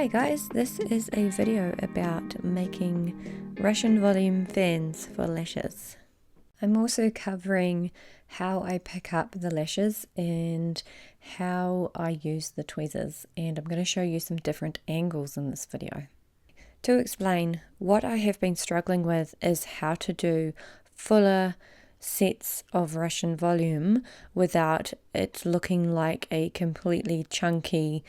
Hi guys, this is a video about making Russian volume fans for lashes. I'm also covering how I pick up the lashes and how I use the tweezers, and I'm going to show you some different angles in this video. To explain, what I have been struggling with is how to do fuller sets of Russian volume without it looking like a completely chunky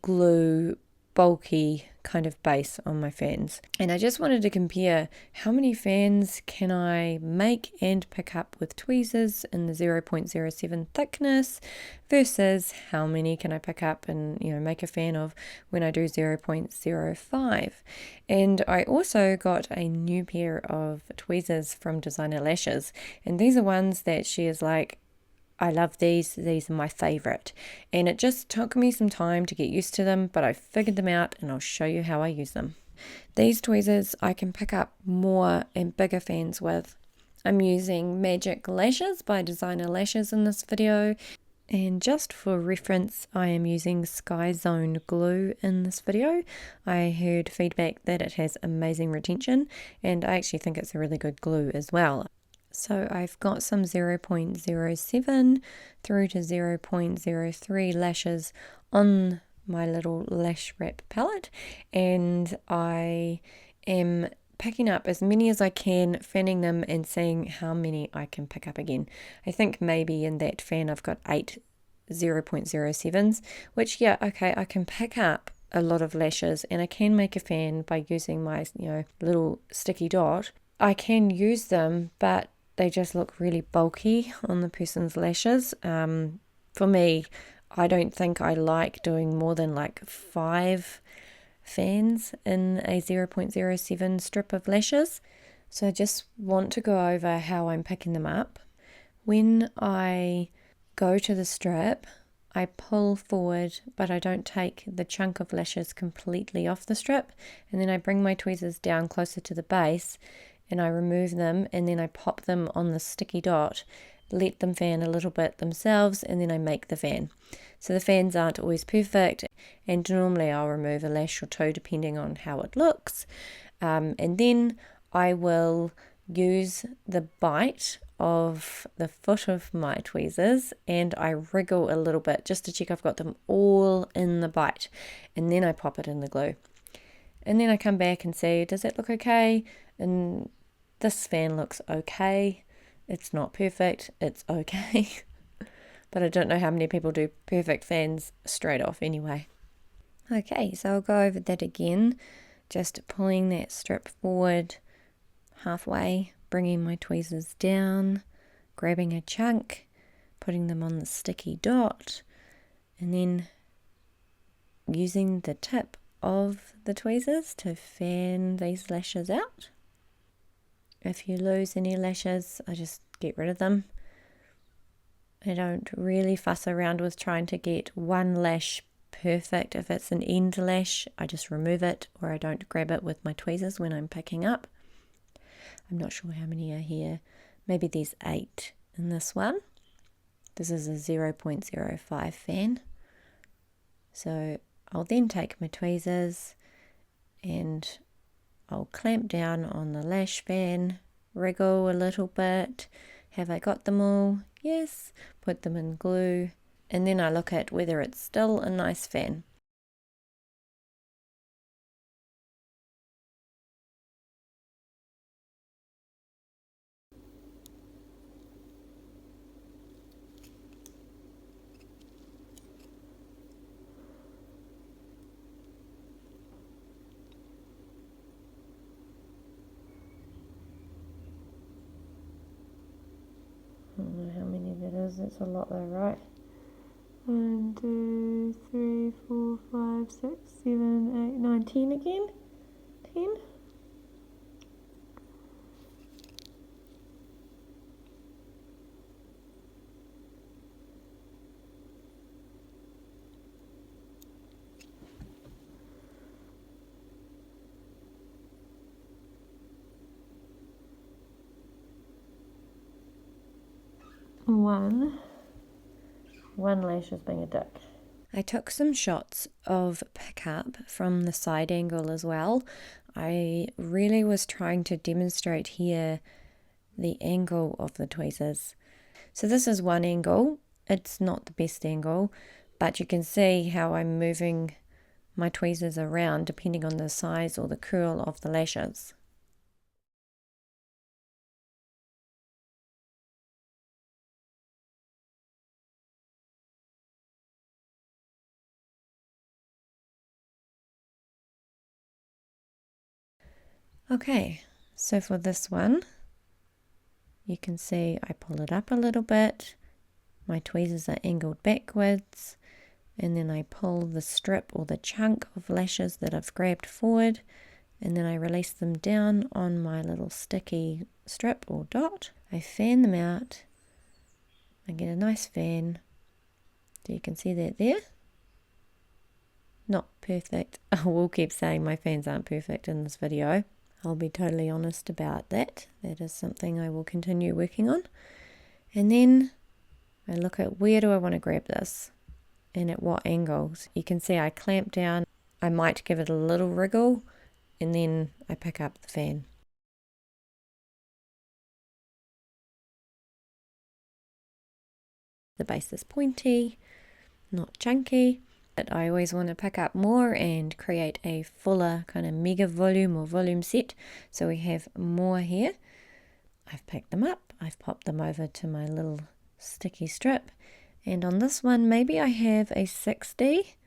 glue bulky kind of base on my fans. And I just wanted to compare how many fans can I make and pick up with tweezers in the 0.07 thickness versus how many can I pick up and make a fan of when I do 0.05. And I also got a new pair of tweezers from Designer Lashes, and these are ones that she is like, I love these are my favorite, and it just took me some time to get used to them, but I figured them out and I'll show you how I use them. These tweezers I can pick up more and bigger fans with. I'm using Magic Lashes by Designer Lashes in this video, and just for reference I am using Sky Zone glue in this video. I heard feedback that it has amazing retention, and I actually think it's a really good glue as well. So I've got some 0.07 through to 0.03 lashes on my little lash wrap palette, and I am picking up as many as I can, fanning them and seeing how many I can pick up again. I think maybe in that fan I've got 8 0.07s, which okay, I can pick up a lot of lashes and I can make a fan by using my little sticky dot. I can use them, but they just look really bulky on the person's lashes. For me, I don't think I like doing more than like 5 fans in a 0.07 strip of lashes. So I just want to go over how I'm picking them up. When I go to the strip, I pull forward, but I don't take the chunk of lashes completely off the strip, and then I bring my tweezers down closer to the base and I remove them, and then I pop them on the sticky dot, let them fan a little bit themselves, and then I make the fan. So the fans aren't always perfect, and normally I'll remove a lash or two depending on how it looks, and then I will use the bite of the foot of my tweezers and I wriggle a little bit just to check I've got them all in the bite, and then I pop it in the glue. And then I come back and say, does that look okay? And this fan looks okay. It's not perfect, it's okay. But I don't know how many people do perfect fans straight off anyway. Okay, so I'll go over that again. Just pulling that strip forward halfway, bringing my tweezers down, grabbing a chunk, putting them on the sticky dot, and then using the tip of the tweezers to fan these lashes out. If you lose any lashes, I just get rid of them. I don't really fuss around with trying to get one lash perfect. If it's an end lash, I just remove it, or I don't grab it with my tweezers when I'm picking up. I'm not sure how many are here. Maybe there's 8 in this one. This is a 0.05 fan. So I'll then take my tweezers and I'll clamp down on the lash fan, wriggle a little bit. Have I got them all? Yes. Put them in glue, and then I look at whether it's still a nice fan. I don't know how many that is, it's a lot though, right? 1, 2, 3, 4, 5, 6, 7, 8, 9, 10 again? 10? One lash is being a dick. I took some shots of pickup from the side angle as well. I really was trying to demonstrate here the angle of the tweezers. So this is one angle. It's not the best angle, but you can see how I'm moving my tweezers around depending on the size or the curl of the lashes. Okay, so for this one, you can see I pull it up a little bit, my tweezers are angled backwards, and then I pull the strip or the chunk of lashes that I've grabbed forward, and then I release them down on my little sticky strip or dot. I fan them out, I get a nice fan, so you can see that there. Not perfect. I will keep saying my fans aren't perfect in this video. I'll be totally honest about that. That is something I will continue working on. And then I look at where do I want to grab this and at what angles. You can see I clamp down. I might give it a little wriggle and then I pick up the fan. The base is pointy, not chunky. But I always want to pick up more and create a fuller kind of mega volume or volume set, so we have more here. I've picked them up, I've popped them over to my little sticky strip, and on this one maybe I have a 60.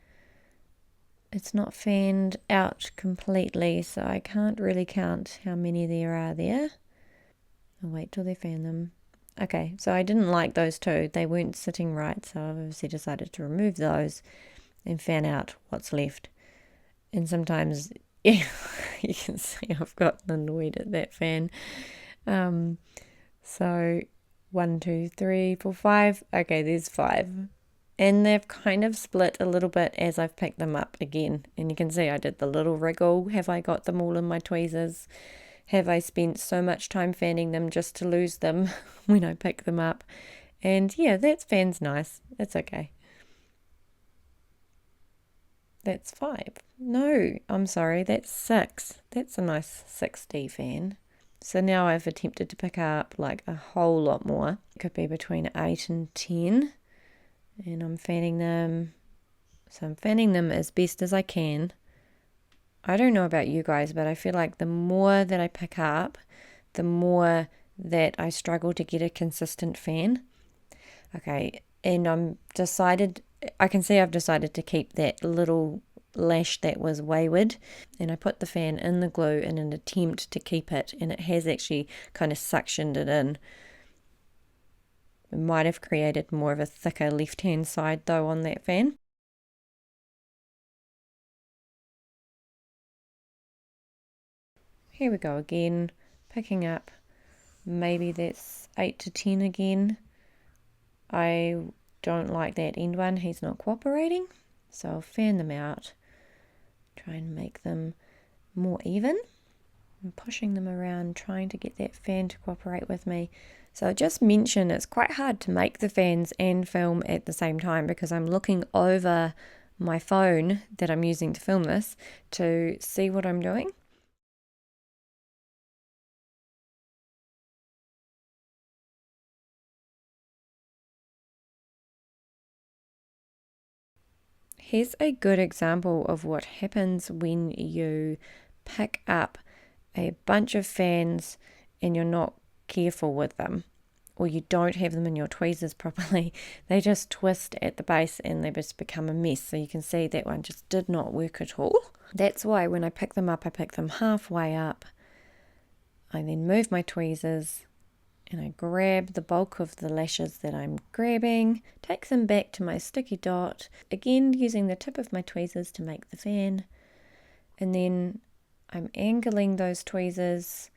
It's not fanned out completely, so I can't really count how many there are there. I'll wait till they fan them. Okay, so I didn't like those two, they weren't sitting right, so I've obviously decided to remove those and fan out what's left. And sometimes, yeah, you can see I've gotten annoyed at that fan. So 1, 2, 3, 4, 5. Okay, there's 5. And they've kind of split a little bit as I've picked them up again. And you can see I did the little wriggle. Have I got them all in my tweezers? Have I spent so much time fanning them just to lose them when I pick them up? And yeah, that fan's nice. It's okay. That's 5. No, I'm sorry, that's 6. That's a nice 6D fan. So now I've attempted to pick up like a whole lot more. It could be between 8 and 10. And I'm fanning them. So I'm fanning them as best as I can. I don't know about you guys, but I feel like the more that I pick up, the more that I struggle to get a consistent fan. Okay, and I can see I've decided to keep that little lash that was wayward, and I put the fan in the glue in an attempt to keep it, and it has actually kind of suctioned it in. It might have created more of a thicker left hand side though on that fan. Here we go again, picking up, maybe that's 8 to 10 again. I don't like that end one, he's not cooperating, so I'll fan them out, try and make them more even. I'm pushing them around, trying to get that fan to cooperate with me. So I just mentioned it's quite hard to make the fans and film at the same time because I'm looking over my phone that I'm using to film this to see what I'm doing. Here's a good example of what happens when you pick up a bunch of fans and you're not careful with them, or you don't have them in your tweezers properly. They just twist at the base and they just become a mess. So you can see that one just did not work at all. That's why when I pick them up, I pick them halfway up. I then move my tweezers and I grab the bulk of the lashes that I'm grabbing, take them back to my sticky dot, again using the tip of my tweezers to make the fan, and then I'm angling those tweezers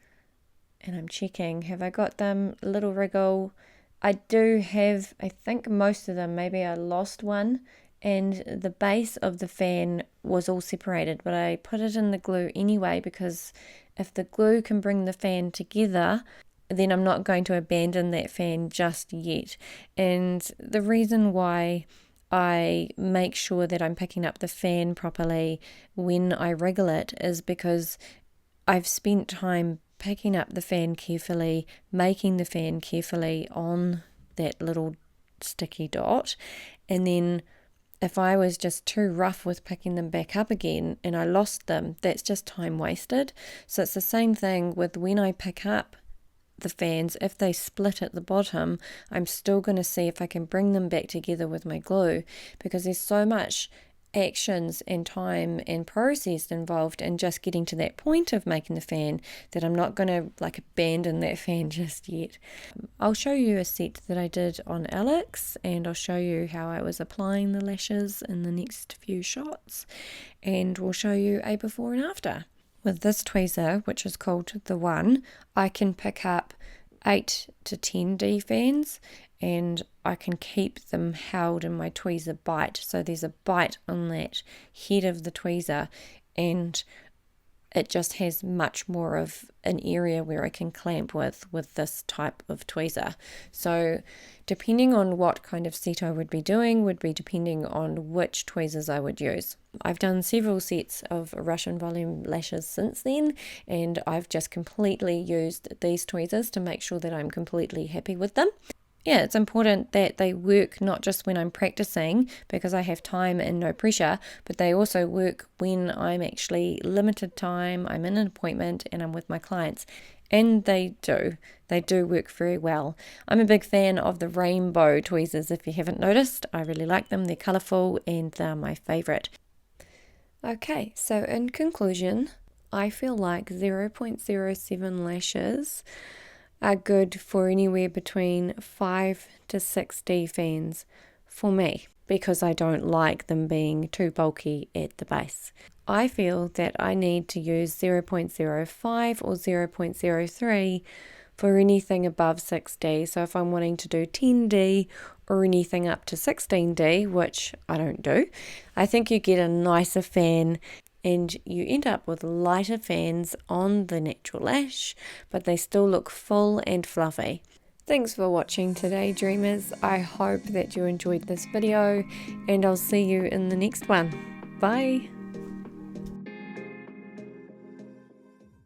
and I'm checking, have I got them, a little wriggle. I do have, I think most of them, maybe I lost one, and the base of the fan was all separated, but I put it in the glue anyway because if the glue can bring the fan together, then I'm not going to abandon that fan just yet. And the reason why I make sure that I'm picking up the fan properly when I wriggle it is because I've spent time picking up the fan carefully, making the fan carefully on that little sticky dot, and then if I was just too rough with picking them back up again and I lost them, that's just time wasted. So it's the same thing with when I pick up the fans. If they split at the bottom, I'm still going to see if I can bring them back together with my glue, because there's so much actions and time and process involved in just getting to that point of making the fan that I'm not going to abandon that fan just yet. I'll show you a set that I did on Alex, and I'll show you how I was applying the lashes in the next few shots, and we'll show you a before and after. With this tweezer, which is called the One, I can pick up 8 to 10 D fans, and I can keep them held in my tweezer bite. So there's a bite on that head of the tweezer, and it just has much more of an area where I can clamp with this type of tweezer. So depending on what kind of set I would be doing would be depending on which tweezers I would use. I've done several sets of Russian volume lashes since then, and I've just completely used these tweezers to make sure that I'm completely happy with them. Yeah, it's important that they work not just when I'm practicing because I have time and no pressure, but they also work when I'm actually limited time, I'm in an appointment and I'm with my clients. And they do work very well. I'm a big fan of the rainbow tweezers, if you haven't noticed. I really like them, they're colourful and they're my favourite. Okay, so in conclusion, I feel like 0.07 lashes are good for anywhere between 5 to 6 D fans for me, because I don't like them being too bulky at the base. I feel that I need to use 0.05 or 0.03 for anything above 6D. So if I'm wanting to do 10D or anything up to 16D, which I don't do, I think you get a nicer fan and you end up with lighter fans on the natural lash, but they still look full and fluffy. Thanks for watching today, dreamers. I hope that you enjoyed this video, and I'll see you in the next one. Bye!